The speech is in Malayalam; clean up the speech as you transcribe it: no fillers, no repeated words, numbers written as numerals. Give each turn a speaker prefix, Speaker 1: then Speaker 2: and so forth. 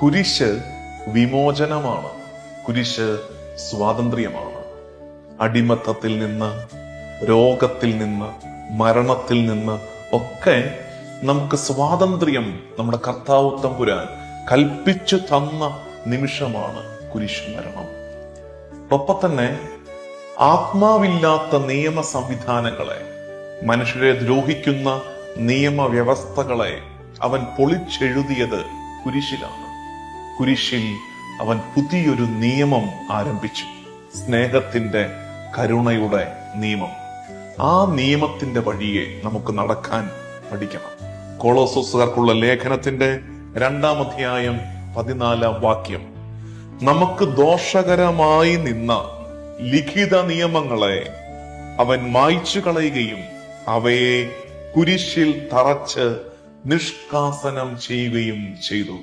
Speaker 1: കുരിശ് വിമോചനമാണ്. കുരിശ് സ്വാതന്ത്ര്യമാണ്. അടിമത്തത്തിൽ നിന്ന്, രോഗത്തിൽ നിന്ന്, മരണത്തിൽ നിന്ന് ഒക്കെ നമുക്ക് സ്വാതന്ത്ര്യം നമ്മുടെ കർത്താവ് തമ്പുരാൻ കൽപ്പിച്ചു തന്ന നിമിഷമാണ് കുരിശ് മരണം. ഒപ്പം തന്നെ ആത്മാവില്ലാത്ത നിയമ സംവിധാനങ്ങളെ, മനുഷ്യരെ ദ്രോഹിക്കുന്ന നിയമവ്യവസ്ഥകളെ അവൻ പൊളിച്ചെഴുതിയത് കുരിശിലാണ്. കുരിശിൽ അവൻ പുതിയൊരു നിയമം ആരംഭിച്ചു. സ്നേഹത്തിന്റെ, കരുണയുടെ നിയമം. ആ നിയമത്തിന്റെ വഴിയെ നമുക്ക് നടക്കാൻ പഠിക്കണം. കൊളോസ്യർക്കുള്ള ലേഖനത്തിന്റെ 2-ാം അധ്യായം 14-ാം വാക്യം, നമുക്ക് ദോഷകരമായി നിന്ന ലിഖിത നിയമങ്ങളെ അവൻ മായ്ച്ചു കളയുകയും അവയെ കുരിശിൽ തറച്ച് നിഷ്കാസനം ചെയ്യുകയും ചെയ്തു.